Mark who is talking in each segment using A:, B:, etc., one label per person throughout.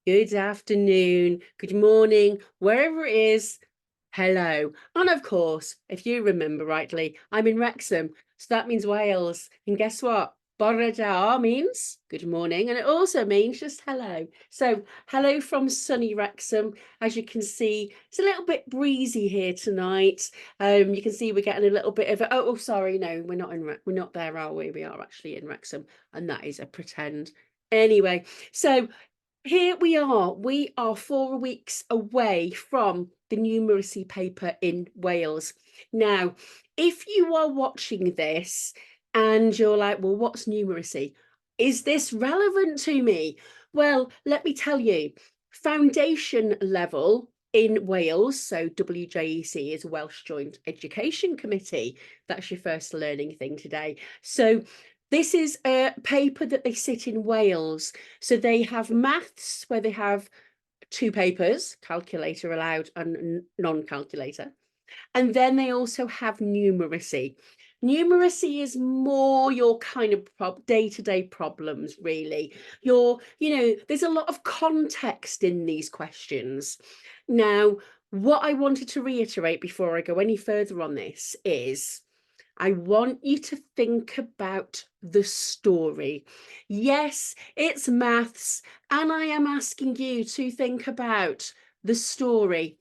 A: good afternoon, good morning, wherever it is. Hello. And of course, if you remember rightly, I'm in Wrexham, so that means Wales. And guess what? Bore da means good morning, and it also means just hello. So, hello from sunny Wrexham. As you can see, it's a little bit breezy here tonight. You can see we're getting a little bit of sorry, no, we're not there, are we? We are actually in Wrexham, and that is a pretend. Anyway, so here we are. We are 4 weeks away from the numeracy paper in Wales. Now, if you are watching this and you're like, well, what's numeracy? Is this relevant to me? Well, let me tell you, foundation level in Wales, so WJEC is Welsh Joint Education Committee. That's your first learning thing today. So this is a paper that they sit in Wales. So they have maths where they have 2 papers, calculator allowed and non-calculator. And then they also have numeracy. Numeracy is more your kind of day-to-day problems, really. There's a lot of context in these questions. Now, what I wanted to reiterate before I go any further on this is I want you to think about the story. Yes, it's maths, and I am asking you to think about the story.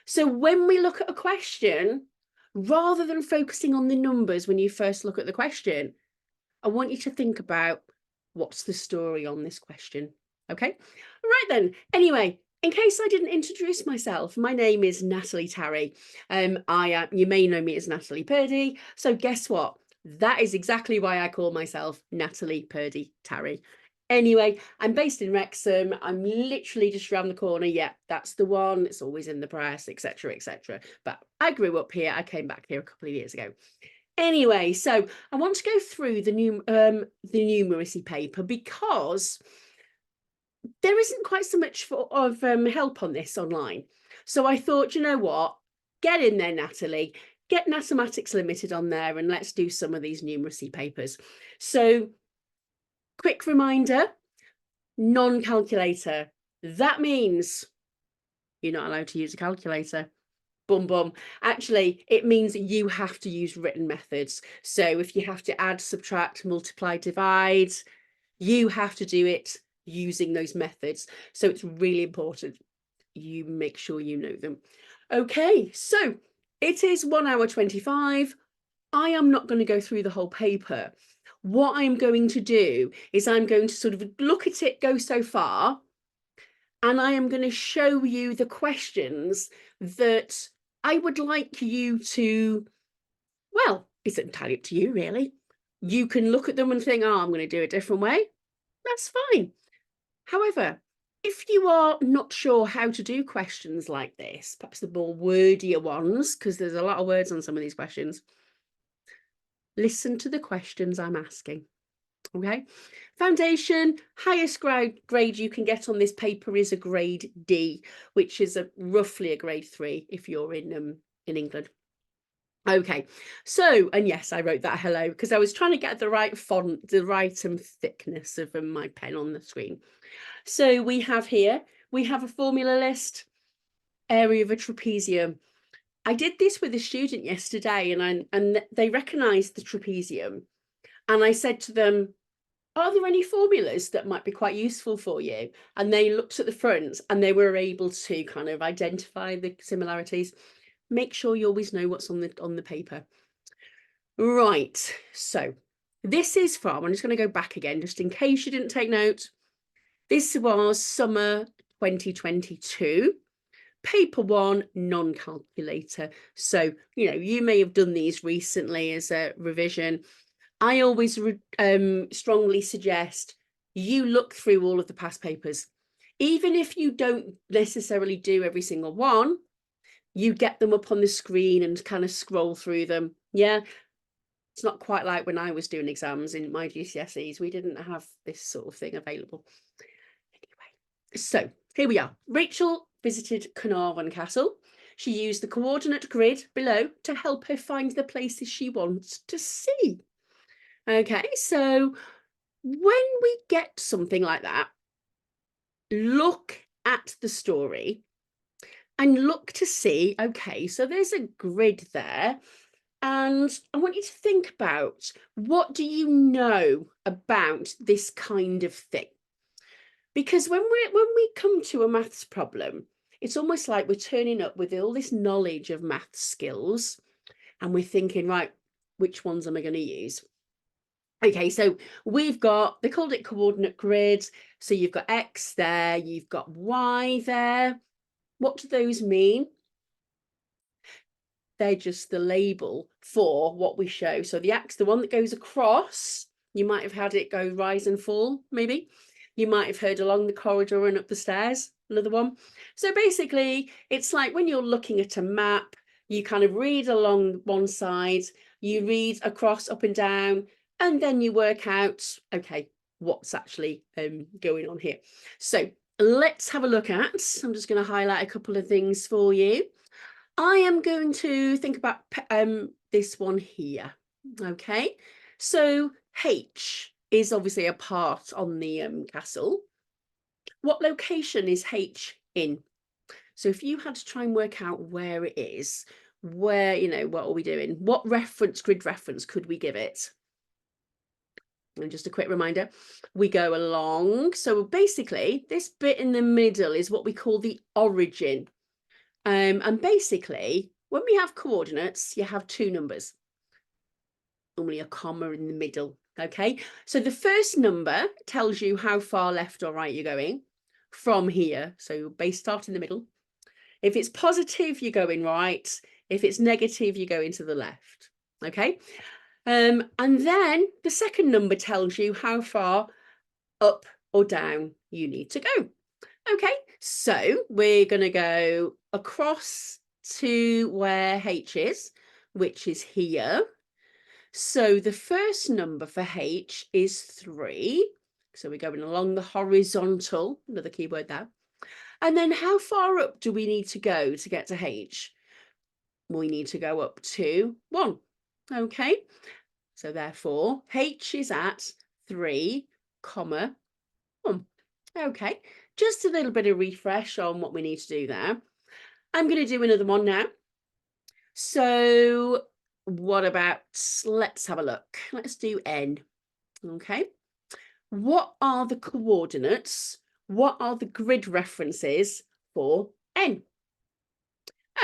A: So when we look at a question, rather than focusing on the numbers when you first look at the question, I want you to think about what's the story on this question. Okay, right then. Anyway, in case I didn't introduce myself, my name is Natalie Tarry. You may know me as Natalie Purdy. So guess what? That is exactly why I call myself Natalie Purdy Tarry. Anyway, I'm based in Wrexham. I'm literally just around the corner. Yeah, that's the one. It's always in the press, etc., etc. But I grew up here. I came back here a couple of years ago. Anyway, so I want to go through the numeracy paper because there isn't quite so much of help on this online. So I thought, you know what? Get in there, Natalie. Get Natematics Ltd on there and let's do some of these numeracy papers. So quick reminder, non-calculator. That means you're not allowed to use a calculator. Boom, boom. Actually, it means you have to use written methods. So if you have to add, subtract, multiply, divide, you have to do it using those methods. So it's really important you make sure you know them. Okay, so it is 1 hour 25. I am not going to go through the whole paper. What I'm going to do is I'm going to sort of look at it, go so far, and I am going to show you the questions that I would like you to, well, it's entirely up to you, really. You can look at them and think, oh, I'm going to do it a different way. That's fine. However, if you are not sure how to do questions like this, perhaps the more wordier ones, because there's a lot of words on some of these questions, listen to the questions I'm asking. Okay, foundation, highest grade you can get on this paper is a grade D, which is roughly a grade 3 if you're in England. Okay, so, and yes, I wrote that hello because I was trying to get the right font, the right thickness of my pen on the screen. So we have here, we have a formula list, area of a trapezium. I did this with a student yesterday and they recognized the trapezium. And I said to them, are there any formulas that might be quite useful for you? And they looked at the front and they were able to kind of identify the similarities. Make sure you always know what's on the paper. Right, so this is from, I'm just going to go back again, just in case you didn't take note. This was summer 2022, paper 1, non-calculator. So, you may have done these recently as a revision. I always strongly suggest you look through all of the past papers. Even if you don't necessarily do every single one, you get them up on the screen and kind of scroll through them. Yeah, it's not quite like when I was doing exams in my GCSEs. We didn't have this sort of thing available. Anyway, so here we are. Rachel visited Carnarvon Castle. She used the coordinate grid below to help her find the places she wants to see. Okay, so when we get something like that, look at the story and look to see, okay, so there's a grid there. And I want you to think about, what do you know about this kind of thing? Because when we come to a maths problem, it's almost like we're turning up with all this knowledge of math skills and we're thinking, right, which ones am I going to use? Okay, so we've got, they called it coordinate grid. So you've got X there, you've got Y there. What do those mean? They're just the label for what we show. So the X, the one that goes across, you might have had it go rise and fall, maybe. You might have heard along the corridor and up the stairs, another one. So basically, it's like when you're looking at a map, you kind of read along one side, you read across, up and down, and then you work out, okay, what's actually going on here. So let's have a look at, I'm just going to highlight a couple of things for you. I am going to think about this one here. Okay, so H is obviously a part on the castle. What location is H in? So if you had to try and work out where it is, where, you know, what are we doing? What reference, grid reference could we give it? And just a quick reminder, we go along. So basically, this bit in the middle is what we call the origin. And basically, when we have coordinates, you have two numbers, normally a comma in the middle. Okay, so the first number tells you how far left or right you're going from here. So base start in the middle. If it's positive, you're going right. If it's negative, you're going to the left. Okay, and then the second number tells you how far up or down you need to go. Okay, so we're going to go across to where H is, which is here. So the first number for H is 3. So we're going along the horizontal, another keyword there. And then how far up do we need to go to get to H? We need to go up to 1. Okay, so therefore H is at 3, 1. Okay, just a little bit of refresh on what we need to do there. I'm going to do another one now. So what about, let's have a look. Let's do N. Okay, what are the coordinates? What are the grid references for N?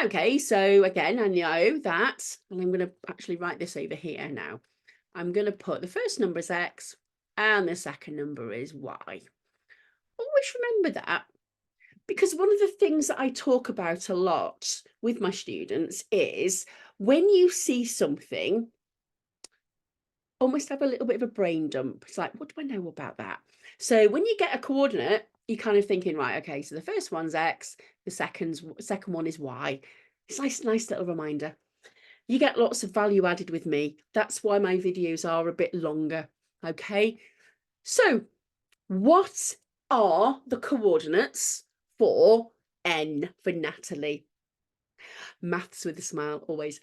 A: Okay, so again, I know that, and I'm going to actually write this over here now. I'm going to put the first number is X and the second number is Y. Always remember that, because one of the things that I talk about a lot with my students is when you see something, almost have a little bit of a brain dump. It's like, what do I know about that? So when you get a coordinate, you're kind of thinking, right, okay, so the first one's X, the second one is Y. It's nice little reminder. You get lots of value added with me. That's why my videos are a bit longer. Okay, so what are the coordinates for N for Natalie? Maths with a smile, always.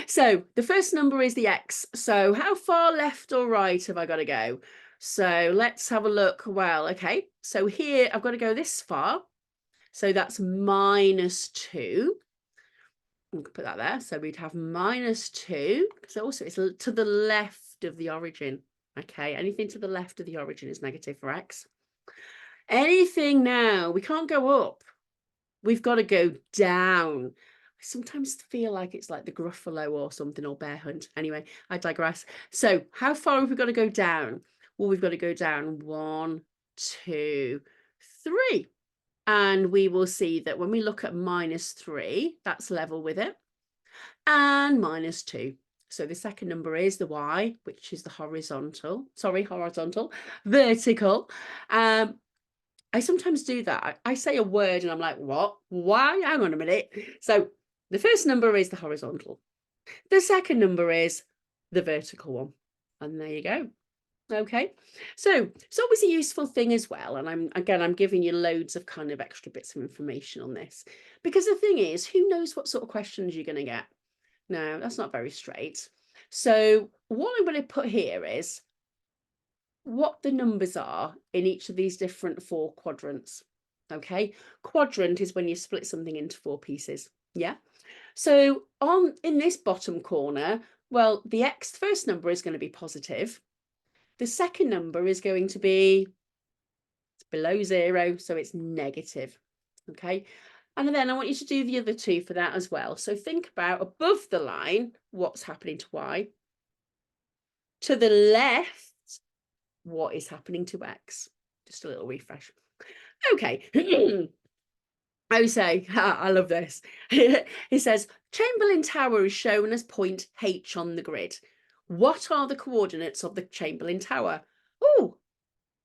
A: So the first number is the X. So how far left or right have I got to go? So let's have a look. Well, okay, so here I've got to go this far. So that's -2. I'm going to put that there. So we'd have -2. So also it's to the left of the origin. Okay, anything to the left of the origin is negative for X. Anything now, we can't go up. We've got to go down. I sometimes feel like it's like the Gruffalo or something, or Bear Hunt. Anyway, I digress. So how far have we got to go down? Well, we've got to go down 1, 2, 3. And we will see that when we look at -3, that's level with it. And -2. So the second number is the Y, which is the horizontal, vertical. I sometimes do that. I say a word and I'm like, what? Why? Hang on a minute. So the first number is the horizontal. The second number is the vertical one. And there you go. Okay. So it's always a useful thing as well. And I'm giving you loads of kind of extra bits of information on this, because the thing is, who knows what sort of questions you're going to get? No, that's not very straight. So what I'm going to put here is what the numbers are in each of these different 4 quadrants. Okay, quadrant is when you split something into 4 pieces. Yeah. So in this bottom corner, well, the first number is going to be positive. The second number is going to be below 0, so it's negative. Okay. And then I want you to do the other 2 for that as well. So think about above the line, what's happening to y. To the left, what is happening to x. Just a little refresh. Okay. I say, I love this. It says, Chamberlain Tower is shown as point H on the grid. What are the coordinates of the Chamberlain Tower? Oh,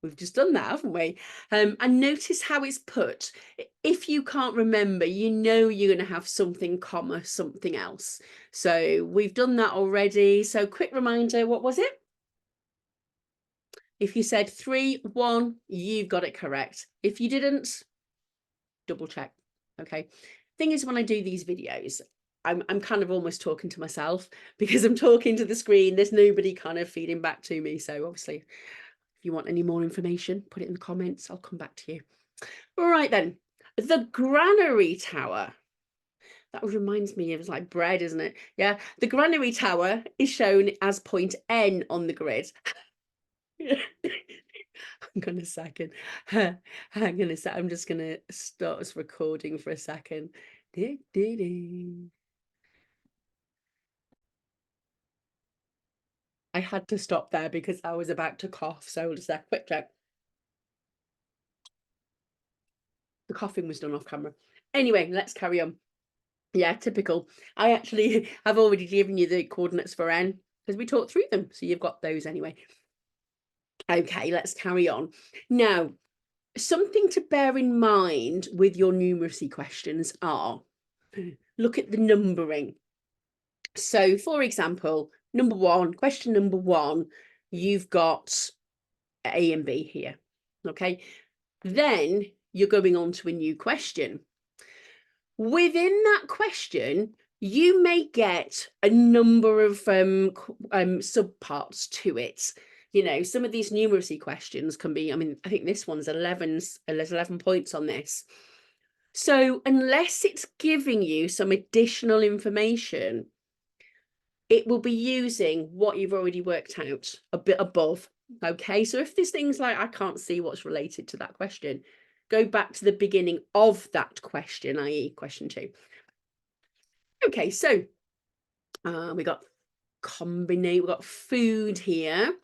A: we've just done that, haven't we? And notice how it's put. If you can't remember, you know you're going to have something, comma, something else. So we've done that already. So quick reminder, what was it? If you said 3, 1, you've got it correct. If you didn't, double check. Okay. Thing is, when I do these videos, I'm kind of almost talking to myself because I'm talking to the screen. There's nobody kind of feeding back to me. So obviously, if you want any more information, put it in the comments. I'll come back to you. All right, then. The Granary Tower. That reminds me of like bread, isn't it? Yeah. The Granary Tower is shown as point N on the grid. Hang on a second. Hang on a sec. I'm just going to start us recording for a second. I had to stop there because I was about to cough. So just a quick check. The coughing was done off camera. Anyway, let's carry on. Yeah, typical. I actually have already given you the coordinates for N because we talked through them. So you've got those anyway. Okay, let's carry on. Now, something to bear in mind with your numeracy questions are, look at the numbering. So, for example, question number 1, you've got A and B here. Okay, then you're going on to a new question. Within that question, you may get a number of subparts to it. You know, some of these numeracy questions can be, I mean, I think this one's 11, there's 11 points on this. So unless it's giving you some additional information, it will be using what you've already worked out a bit above. Okay, so if there's things like, I can't see what's related to that question, go back to the beginning of that question, i.e. question 2. Okay, so we got we've got food here.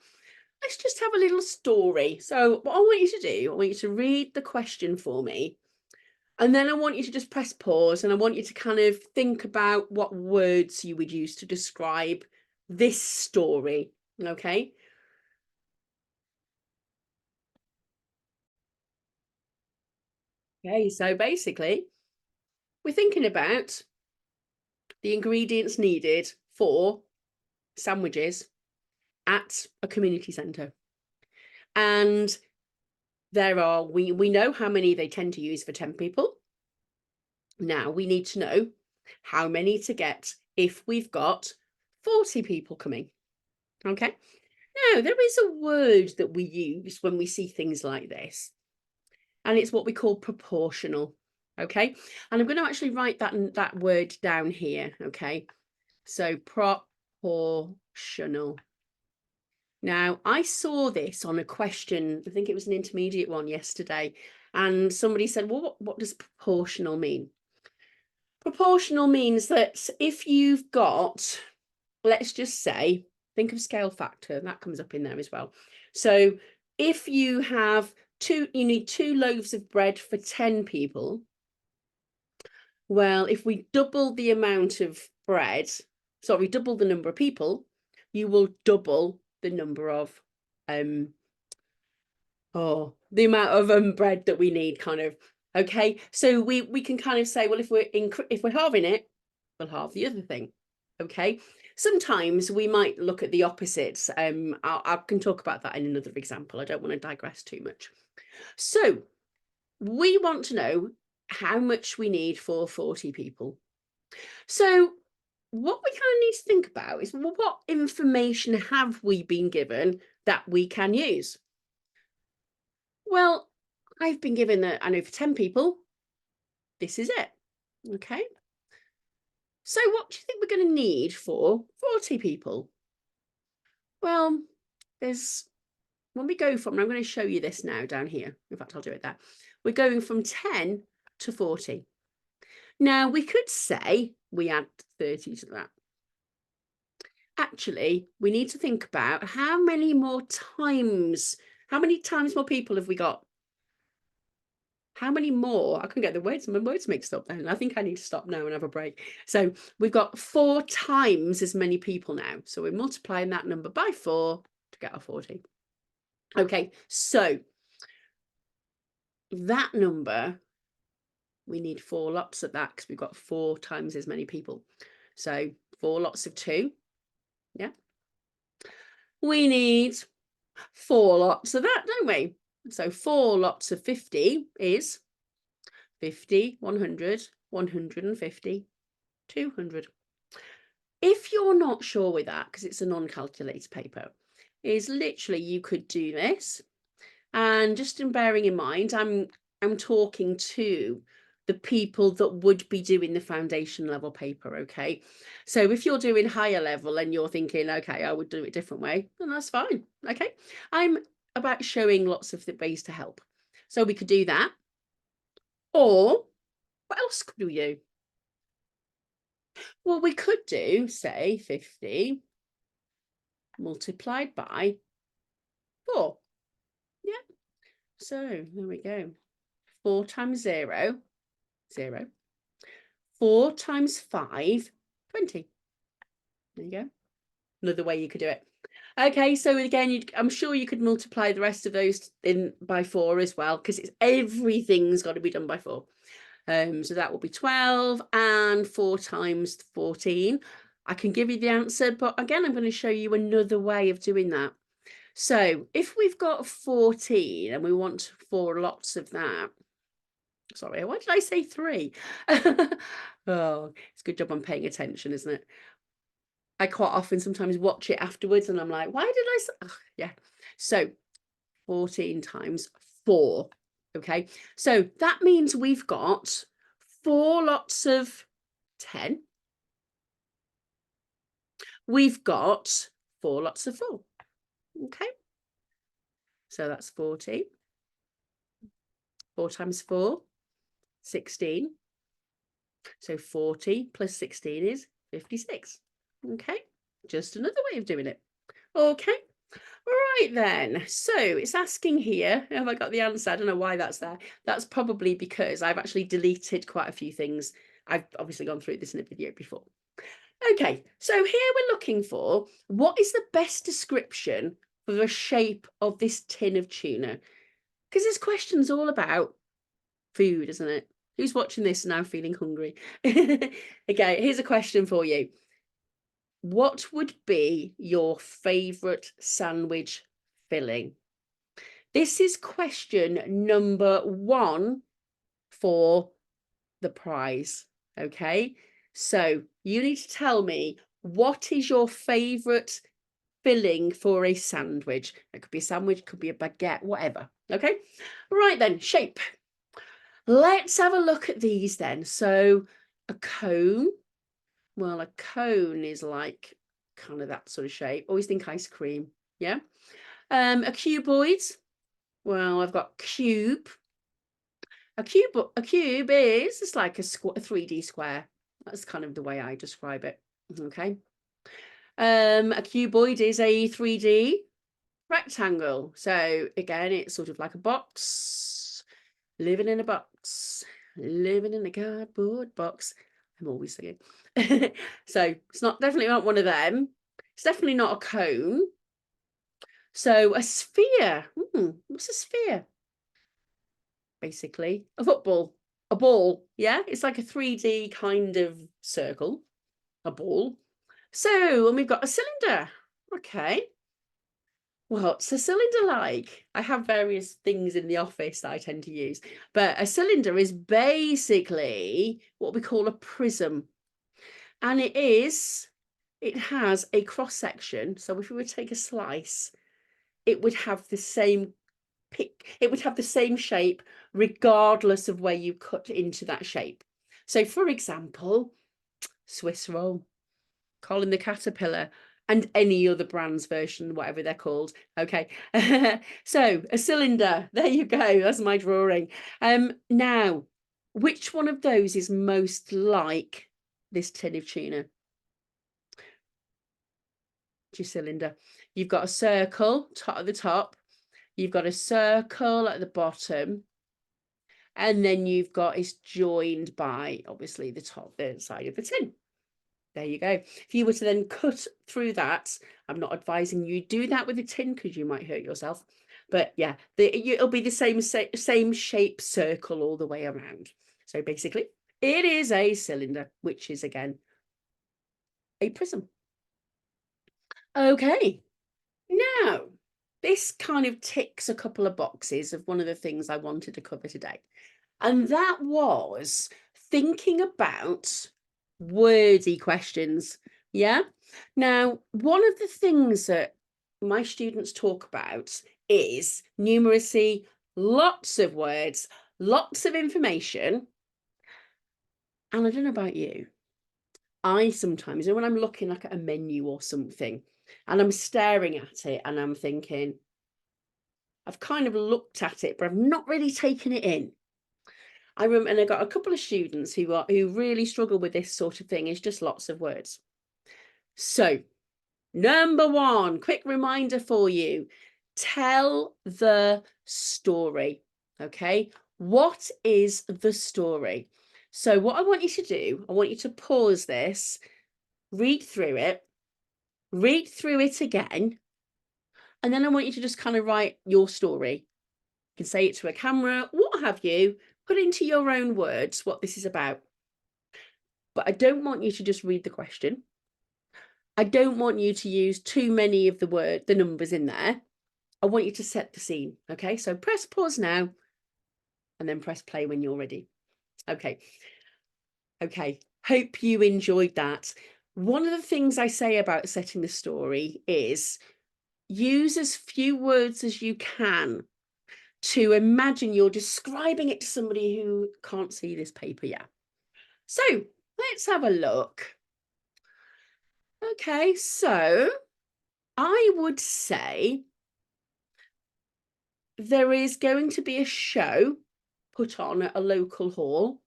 A: Let's just have a little story. So what I want you to do, I want you to read the question for me. And then I want you to just press pause and I want you to kind of think about what words you would use to describe this story. Okay. Okay, so basically, we're thinking about the ingredients needed for sandwiches at a community centre. And there are, we know how many they tend to use for 10 people. Now we need to know how many to get if we've got 40 people coming. Okay. Now there is a word that we use when we see things like this, and it's what we call proportional. Okay. And I'm going to actually write that word down here. Okay. So proportional. Now, I saw this on a question, I think it was an intermediate one yesterday, and somebody said, well, what does proportional mean? Proportional means that if you've got, let's just say, think of scale factor, that comes up in there as well. So if you have you need 2 loaves of bread for 10 people. Well, if we double the amount of bread, sorry, double the number of people, you will double the number of the amount of bread that we need, kind of. Okay, so we can kind of say, well, if we're halving it, we'll halve the other thing. Okay, sometimes we might look at the opposites. I can talk about that in another example. I don't want to digress too much. So we want to know how much we need for 40 people. So what we kind of need to think about is, well, what information have we been given that we can use? Well, I've been given that, I know for 10 people, this is it. Okay. So what do you think we're going to need for 40 people? Well, when we go from, and I'm going to show you this now down here. In fact, I'll do it there. We're going from 10 to 40. Now, we could say we add 30 to that. Actually, we need to think about how many times more people have we got? How many more? I can get my words mixed up then. I think I need to stop now and have a break. So we've got 4 times as many people now. So we're multiplying that number by 4 to get our 40. Okay, so that number, we need 4 lots of that because we've got 4 times as many people. So 4 lots of 2. Yeah. We need 4 lots of that, don't we? So 4 lots of 50 is 50, 100, 150, 200. If you're not sure with that, because it's a non-calculator paper, is literally you could do this. And just in bearing in mind, I'm talking to the people that would be doing the foundation level paper, okay? So if you're doing higher level and you're thinking, okay, I would do it a different way, then that's fine, okay? I'm about showing lots of the ways to help. So we could do that. Or what else could we do? Well, we could do, say, 50 multiplied by 4. Yeah. So there we go. 4 times 0, 0. 4 times 5, 20. There you go. Another way you could do it. Okay, so again, I'm sure you could multiply the rest of those by 4 as well, because everything's got to be done by 4. So that will be 12, and 4 times 14. I can give you the answer, but again, I'm going to show you another way of doing that. So if we've got 14 and we want 4 lots of that, sorry, why did I say 3? Oh, it's a good job I'm paying attention, isn't it? I quite often sometimes watch it afterwards and I'm like, why did I say? Oh, yeah. So 14 times 4. Okay. So that means we've got 4 lots of 10. We've got 4 lots of 4. Okay. So that's 40. 4 times 4, 16. So 40 plus 16 is 56. Okay. Just another way of doing it. Okay. Right then, so it's asking here, have I got the answer? I don't know why that's there. That's probably because I've actually deleted quite a few things. I've obviously gone through this in a video before. Okay, so here we're looking for what is the best description for the shape of this tin of tuna? Because this question's all about food, isn't it? Who's watching this now feeling hungry? Okay, here's a question for you. What would be your favourite sandwich filling? This is question number 1 for the prize, okay? So you need to tell me, what is your favourite filling for a sandwich? It could be a sandwich, could be a baguette, whatever, okay? Right then, shape. Let's have a look at these then. So a cone. Well, a cone is like kind of that sort of shape. Always think ice cream, yeah? A cuboid. Well, I've got cube. A cube is it's like a 3D square. That's kind of the way I describe it. Okay. A cuboid is a 3D rectangle. So again, it's sort of like a box, living in a box, living in a cardboard box. I'm always singing. So it's definitely not one of them. It's definitely not a cone. So a sphere. What's a sphere? Basically a football, a ball. Yeah, it's like a 3D kind of circle, a ball. So, and we've got a cylinder. Okay. What's a cylinder like? I have various things in the office that I tend to use, but a cylinder is basically what we call a prism. And it has a cross section. So if we would take a slice, it would have the same it would have the same shape regardless of where you cut into that shape. So for example, Swiss roll, Colin the Caterpillar, and any other brand's version, whatever they're called. Okay. So a cylinder, there you go, that's my drawing. Now, which one of those is most like this tin of tuna? Your cylinder. You've got a circle at the top, you've got a circle at the bottom, and then you've got it's joined by obviously the side of the tin. There you go. If you were to then cut through that, I'm not advising you do that with a tin because you might hurt yourself. But yeah, it'll be the same shape circle all the way around. So basically, it is a cylinder, which is again a prism. Okay, now this kind of ticks a couple of boxes of one of the things I wanted to cover today. And that was thinking about wordy questions. Yeah. Now, one of the things that my students talk about is numeracy, lots of words, lots of information. And I don't know about you. I sometimes, when I'm looking like at a menu or something, and I'm staring at it and I'm thinking, I've kind of looked at it, but I've not really taken it in. I remember, and I got a couple of students who really struggle with this sort of thing. It's just lots of words. So, number one, quick reminder for you: tell the story. Okay, what is the story? So, what I want you to do, I want you to pause this, read through it again, and then I want you to just kind of write your story. You can say it to a camera, what have you. Put into your own words what this is about. But I don't want you to just read the question. I don't want you to use too many of the numbers in there. I want you to set the scene. Okay, so press pause now and then press play when you're ready. Okay. Okay, hope you enjoyed that. One of the things I say about setting the story is use as few words as you can to imagine you're describing it to somebody who can't see this paper yet. So let's have a look. Okay, so I would say there is going to be a show put on at a local hall.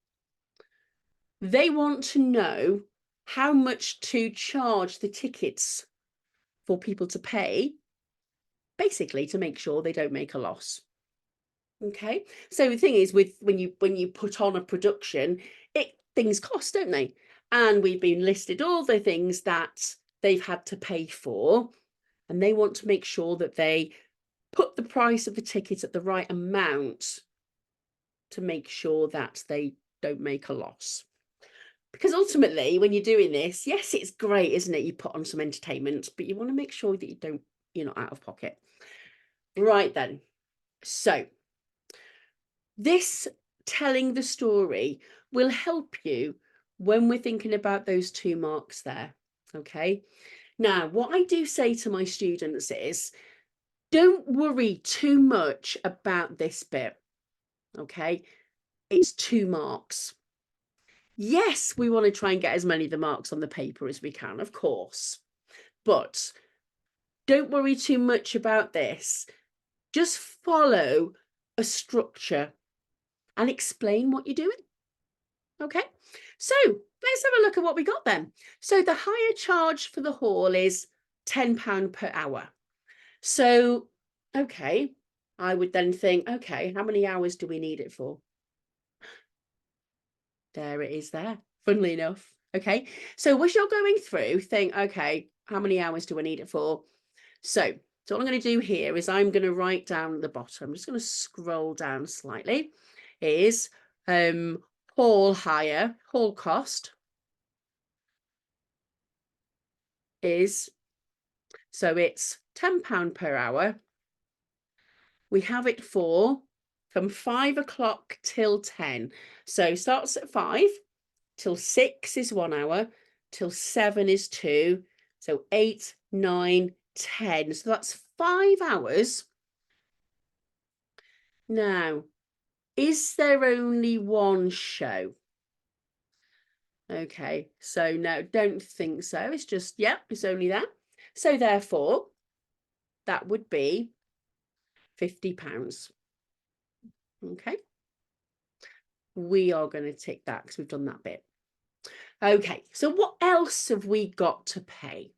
A: They want to know how much to charge the tickets for people to pay, basically to make sure they don't make a loss. Okay, so the thing is, with when you put on a production, things cost, don't they? And we've been listed all the things that they've had to pay for, and they want to make sure that they put the price of the ticket at the right amount to make sure that they don't make a loss. Because ultimately, when you're doing this, yes, it's great, isn't it? You put on some entertainment, but you want to make sure that you're not out of pocket. Right then. So this telling the story will help you when we're thinking about those 2 marks there. Okay. Now, what I do say to my students is, don't worry too much about this bit. Okay. It's 2 marks. Yes, we want to try and get as many of the marks on the paper as we can, of course, but don't worry too much about this. Just follow a structure and explain what you're doing. Okay, so let's have a look at what we got then. So the higher charge for the hall is £10 per hour. So, okay, I would then think, okay, how many hours do we need it for? There it is there, funnily enough. Okay, so as you're going through, think, okay, how many hours do I need it for? So what I'm going to do here is I'm going to write down at the bottom, I'm just going to scroll down slightly, is hall hire, hall cost is, so it's £10 per hour. We have it for from 5 o'clock till 10. So starts at 5 till 6 is 1 hour, till 7 is 2. So 8, 9, 10. So that's 5 hours Now, is there only one show? Okay, so no, don't think so. It's just, yeah, it's only that. So therefore, that would be £50. Okay. We are going to tick that because we've done that bit. Okay, so what else have we got to pay?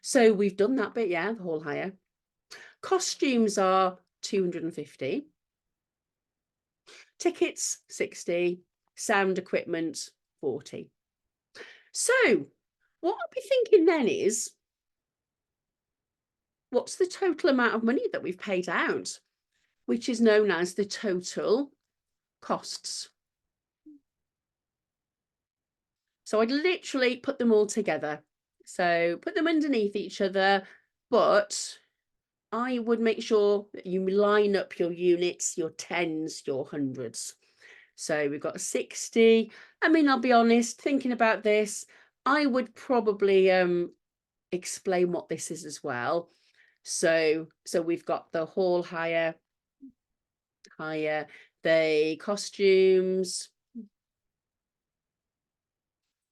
A: So we've done that bit, yeah, the hall hire. Costumes are 250. Tickets, 60. Sound equipment, 40. So what I'll be thinking then is, what's the total amount of money that we've paid out, which is known as the total costs. So I'd literally put them all together. So put them underneath each other, but I would make sure that you line up your units, your tens, your hundreds. So we've got 60. I mean, I'll be honest, thinking about this, I would probably explain what this is as well. So we've got the hall hire, the costumes,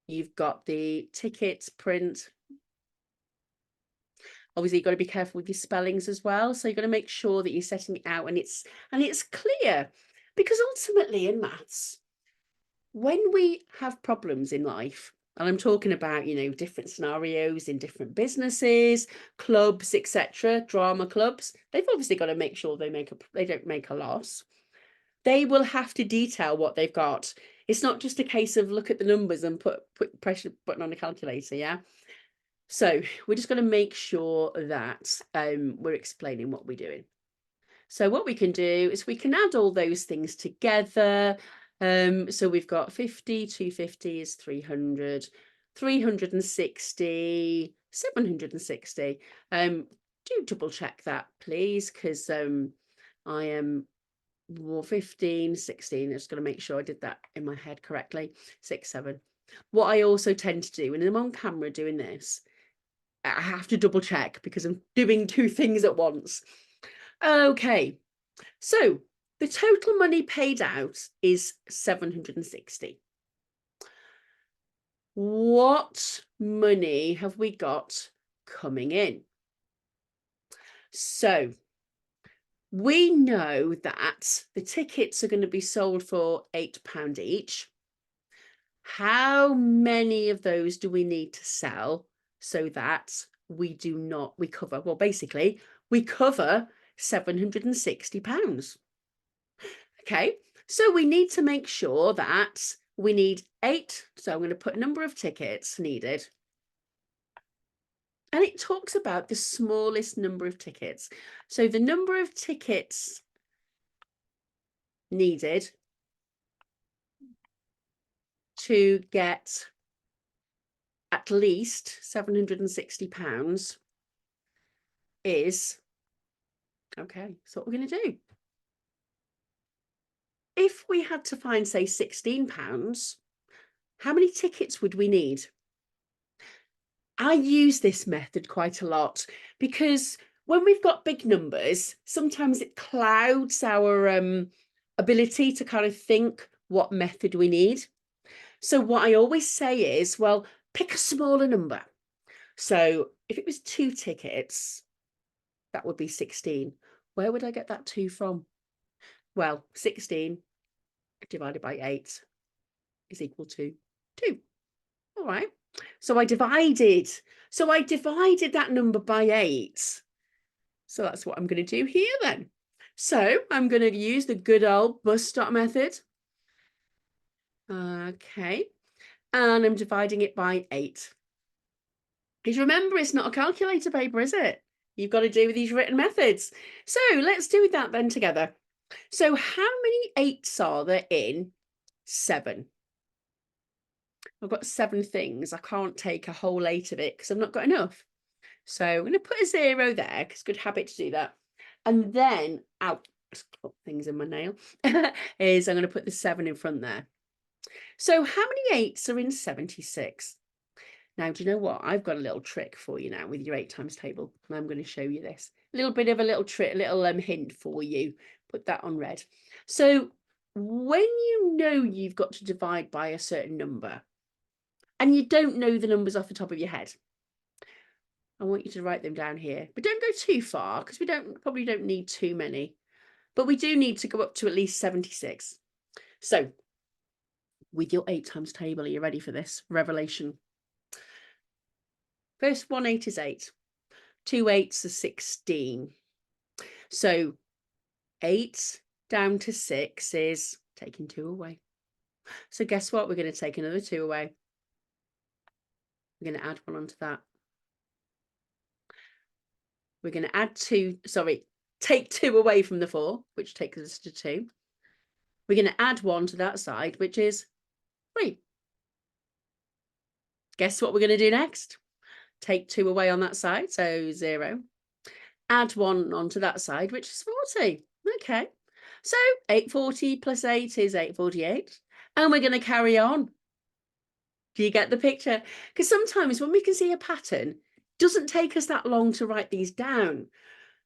A: you've got the tickets print. Obviously, you've got to be careful with your spellings as well. So you've got to make sure that you're setting it out and it's clear, because ultimately in maths, when we have problems in life, and I'm talking about, you know, different scenarios in different businesses, clubs, etc., drama clubs, they've obviously got to make sure they don't make a loss. They will have to detail what they've got. It's not just a case of look at the numbers and put pressure button on the calculator, yeah? So we're just going to make sure that we're explaining what we're doing. So what we can do is we can add all those things together. So we've got 50, 250 is 300, 360, 760. Do double check that, please, because I am 15, 16. I'm just going to make sure I did that in my head correctly. 6, 7. What I also tend to do, and I'm on camera doing this, I have to double check because I'm doing two things at once. Okay, so the total money paid out is 760. What money have we got coming in? So we know that the tickets are going to be sold for £8 each. How many of those do we need to sell so that we cover, well, basically, we cover £760. Okay, so we need to make sure that we need 8. So I'm going to put number of tickets needed. And it talks about the smallest number of tickets. So the number of tickets needed to get at least £760 is, okay, so what we're going to do. If we had to find, say, £16, how many tickets would we need? I use this method quite a lot because when we've got big numbers, sometimes it clouds our ability to kind of think what method we need. So what I always say is, well, pick a smaller number. So if it was 2 tickets, that would be 16. Where would I get that 2 from? Well, 16 divided by 8 is equal to 2. All right. So I divided that number by 8. So that's what I'm going to do here then. So I'm going to use the good old bus stop method. Okay. And I'm dividing it by 8. Because remember, it's not a calculator paper, is it? You've got to do with these written methods. So let's do that then together. So how many 8s are there in 7? I've got 7 things. I can't take a whole 8 of it because I've not got enough. So I'm going to put a 0 there because good habit to do that. And then, things in my nail, is I'm going to put the 7 in front there. So how many 8s are in 76? Now, do you know what? I've got a little trick for you now with your 8 times table. And I'm going to show you this. A little bit of a little trick, a little hint for you put that on red. So when you know you've got to divide by a certain number and you don't know the numbers off the top of your head, I want you to write them down here, but don't go too far because we probably don't need too many, but we do need to go up to at least 76. So with your 8 times table, are you ready for this revelation? First 1 8 is 8. 2 8s are 16. So 8 down to 6 is taking 2 away. So guess what? We're going to take another 2 away. We're going to add 1 onto that. We're going to add 2, sorry, take 2 away from the 4, which takes us to 2. We're going to add 1 to that side, which is 3. Guess what we're going to do next? Take 2 away on that side, so 0. Add 1 onto that side, which is 40. Okay, so 840 plus 8 is 848. And we're going to carry on. Do you get the picture? Because sometimes when we can see a pattern, it doesn't take us that long to write these down.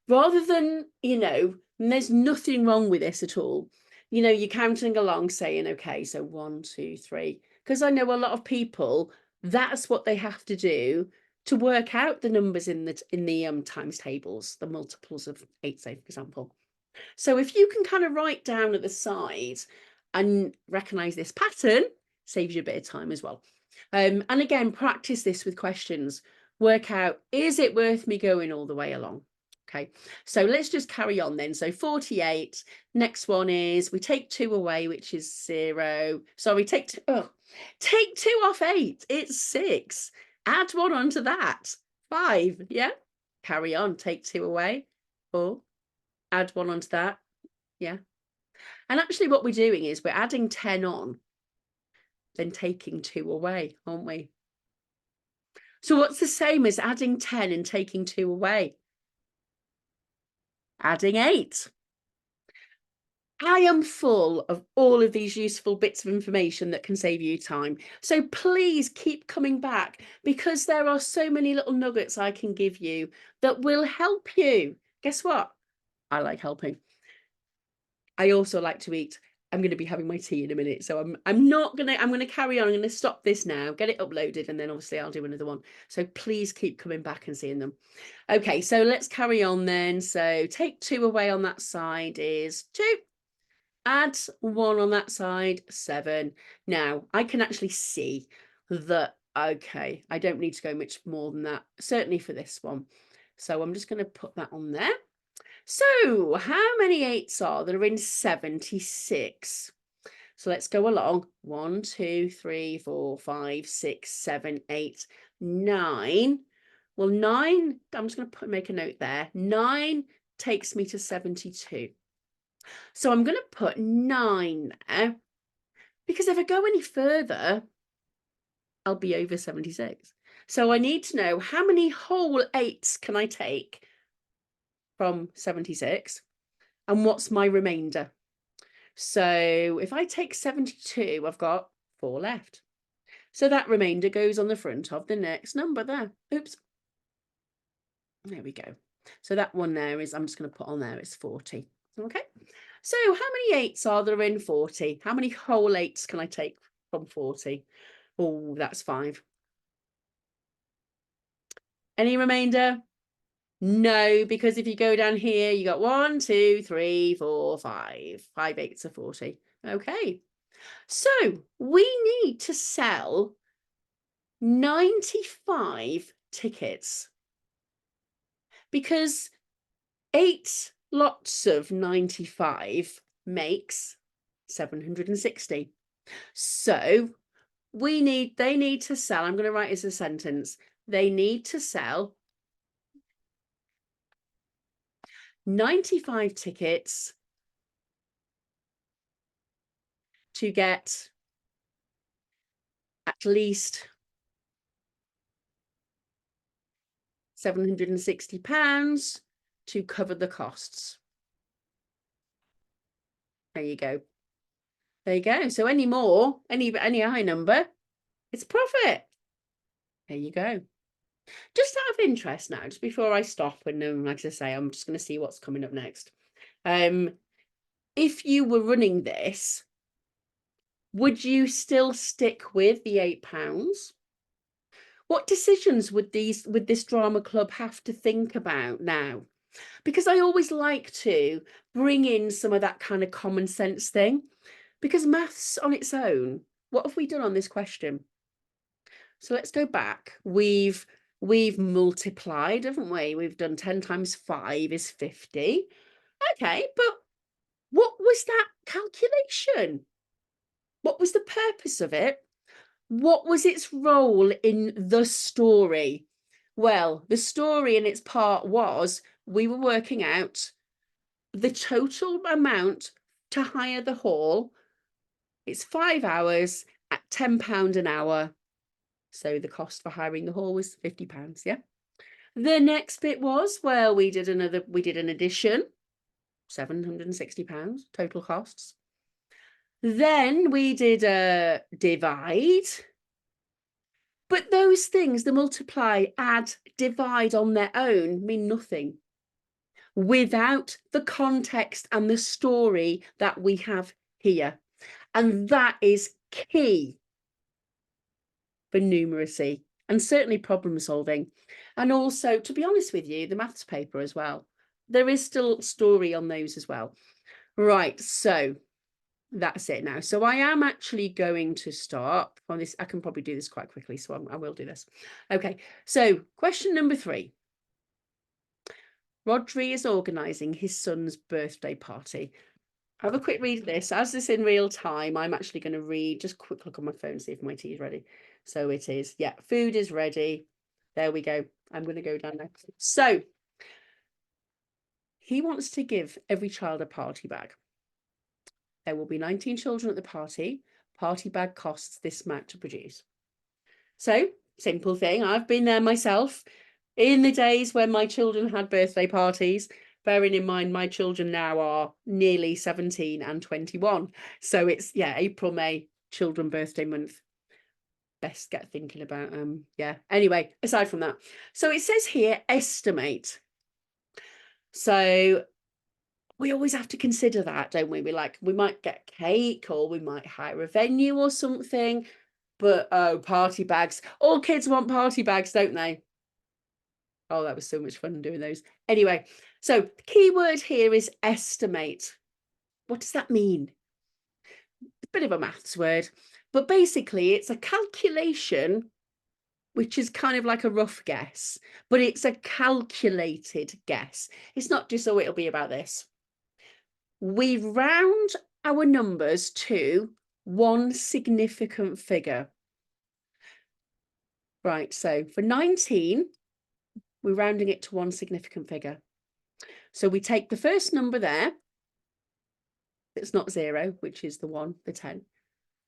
A: Rather than, and there's nothing wrong with this at all. You're counting along saying, okay, so 1, 2, 3. Because I know a lot of people, that's what they have to do to work out the numbers in the times tables, the multiples of 8, say, for example. So if you can kind of write down at the side and recognize this pattern, saves you a bit of time as well. And again, practice this with questions. Work out, is it worth me going all the way along? Okay, so let's just carry on then. So 48, next one is we take 2 away, which is 0. Sorry, take 2 off 8, it's 6. Add 1 onto that, 5, yeah? Carry on, take 2 away, 4. Add 1 onto that, yeah? And actually what we're doing is we're adding 10 on, then taking 2 away, aren't we? So what's the same as adding 10 and taking 2 away? Adding 8. I am full of all of these useful bits of information that can save you time. So please keep coming back because there are so many little nuggets I can give you that will help you. Guess what? I like helping. I also like to eat. I'm going to be having my tea in a minute. So I'm going to carry on. I'm going to stop this now, get it uploaded, and then obviously I'll do another one. So please keep coming back and seeing them. Okay, so let's carry on then. So take 2 away on that side is 2. Add 1 on that side, 7. Now, I can actually see that, okay, I don't need to go much more than that, certainly for this one. So I'm just going to put that on there. So how many 8s are there in 76? So let's go along. 1, 2, 3, 4, 5, 6, 7, 8, 9. Well, 9, I'm just going to make a note there. 9 takes me to 72. So I'm going to put 9 there because if I go any further, I'll be over 76. So I need to know how many whole 8s can I take from 76 and what's my remainder. So if I take 72, I've got 4 left. So that remainder goes on the front of the next number there. Oops. There we go. So that one there is, I'm just going to put on there, it's 40. Okay. So how many 8s are there in 40? How many whole 8s can I take from 40? Oh, that's 5. Any remainder? No, because if you go down here, you got 1, 2, 3, 4, 5. 5 8s are 40. Okay. So we need to sell 95 tickets because 8 lots of 95 makes 760. So they need to sell, I'm going to write as a sentence, they need to sell 95 tickets to get at least £760 to cover the costs. There you go. There you go. So any more, any high number, it's profit. There you go. Just out of interest now, just before I stop, and like I say, I'm just going to see what's coming up next. if you were running this, would you still stick with the £8? What decisions would this drama club have to think about now? Because I always like to bring in some of that kind of common sense thing, because maths on its own, what have we done on this question? So let's go back. We've multiplied, haven't we? We've done 10 times 5 is 50. Okay, but what was that calculation? What was the purpose of it? What was its role in the story? Well, the story in its part was we were working out the total amount to hire the hall. It's 5 hours at £10 an hour. So the cost for hiring the hall was £50, yeah? The next bit was, well, we did an addition, £760 total costs. Then we did a divide. But those things, the multiply, add, divide on their own, mean nothing without the context and the story that we have here. And that is key for numeracy and certainly problem solving. And also, to be honest with you, the maths paper as well. There is still story on those as well. Right, so that's it now. So I am actually going to stop on this. I can probably do this quite quickly, so I will do this. Okay, so question number 3. Rodri is organising his son's birthday party. Have a quick read of this. As this in real time, I'm actually going to read, just quick look on my phone, see if my tea is ready. So it is, yeah, food is ready. There we go. I'm going to go down there. So he wants to give every child a party bag. There will be 19 children at the party. Party bag costs this amount to produce. So, simple thing. I've been there myself in the days when my children had birthday parties. Bearing in mind, my children now are nearly 17 and 21. So it's, yeah, April, May, children birthday month. Best get thinking about, yeah. Anyway, aside from that. So it says here, estimate. So we always have to consider that, don't we? We might get cake or we might hire a venue or something. But, oh, party bags. All kids want party bags, don't they? Oh, that was so much fun doing those. Anyway, so the key word here is estimate. What does that mean? It's a bit of a maths word, but basically it's a calculation, which is kind of like a rough guess, but it's a calculated guess. It's not just, oh, it'll be about this. We round our numbers to one significant figure. Right, so for 19, we're rounding it to one significant figure. So we take the first number there, it's not 0, which is the 1, the 10,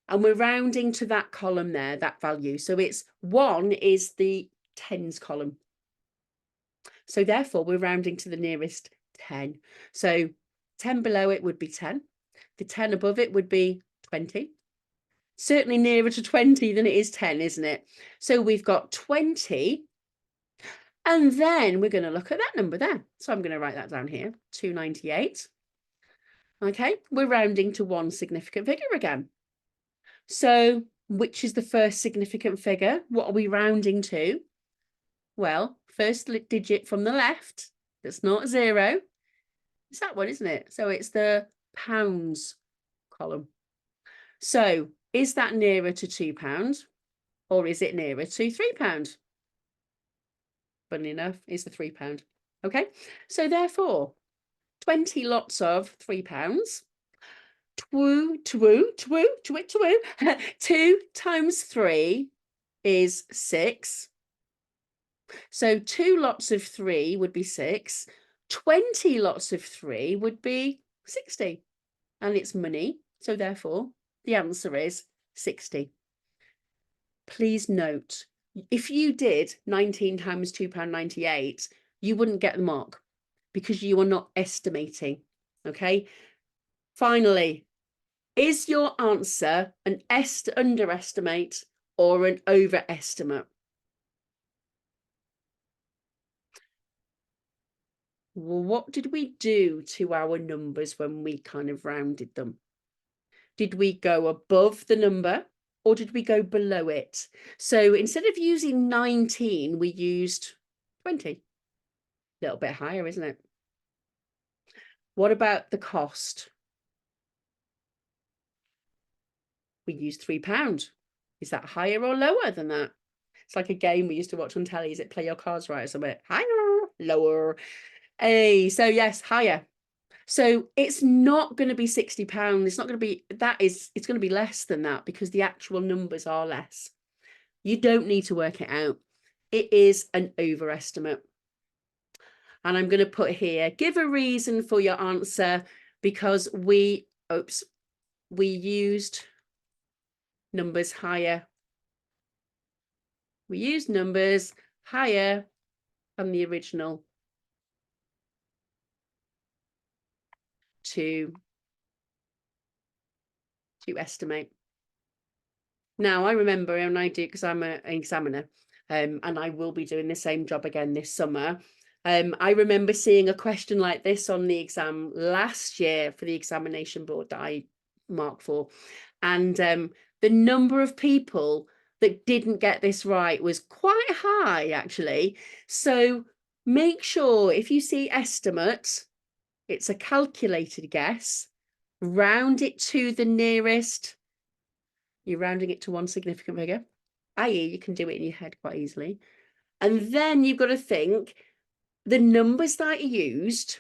A: and we're rounding to that column there, that value. So it's 1 is the tens column. So therefore, we're rounding to the nearest 10. So 10 below it would be 10. The 10 above it would be 20. Certainly nearer to 20 than it is 10, isn't it? So we've got 20. And then we're going to look at that number there. So I'm going to write that down here, 298. Okay, we're rounding to one significant figure again. So which is the first significant figure? What are we rounding to? Well, first digit from the left, that's not 0. It's that one, isn't it? So it's the pounds column. So is that nearer to £2 or is it nearer to £3? Funny enough, it's the £3. Okay, so therefore 20 lots of £3. 2 times 3 is 6. So 2 lots of 3 would be 6. 20 lots of 3 would be 60. And it's money. So therefore, the answer is 60. Please note, if you did 19 times £2.98, you wouldn't get the mark because you are not estimating. Okay. Finally, is your answer an underestimate or an overestimate? Well, what did we do to our numbers when we kind of rounded them? Did we go above the number or did we go below it? So instead of using 19, we used 20. A little bit higher, isn't it? What about the cost? We used £3. Is that higher or lower than that? It's like a game we used to watch on telly. Is it Play Your Cards Right or something? Higher, lower. Hey, so yes, higher. So it's not going to be £60. It's not going to be it's going to be less than that because the actual numbers are less. You don't need to work it out. It is an overestimate. And I'm going to put here, give a reason for your answer because we used numbers higher. We used numbers higher than the original to estimate. Now, I remember when I do, because I'm an examiner, and I will be doing the same job again this summer. I remember seeing a question like this on the exam last year for the examination board that I marked for. And the number of people that didn't get this right was quite high, actually. So make sure if you see estimate, it's a calculated guess, round it to the nearest. You're rounding it to one significant figure, i.e. you can do it in your head quite easily. And then you've got to think, the numbers that you used,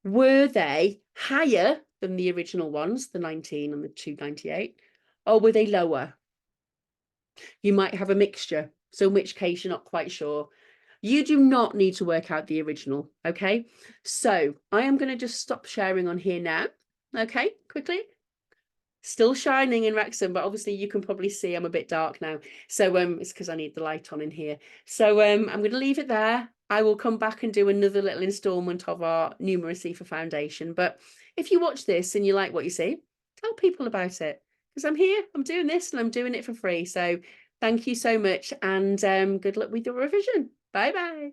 A: were they higher than the original ones, the 19 and the 298, or were they lower? You might have a mixture, so in which case you're not quite sure. You do not need to work out the original, okay? So I am going to just stop sharing on here now, okay, quickly. Still shining in Wrexham, but obviously you can probably see I'm a bit dark now. So it's because I need the light on in here. So I'm going to leave it there. I will come back and do another little installment of our numeracy for foundation. But if you watch this and you like what you see, tell people about it. Because I'm here, I'm doing this and I'm doing it for free. So thank you so much and good luck with your revision. Bye-bye.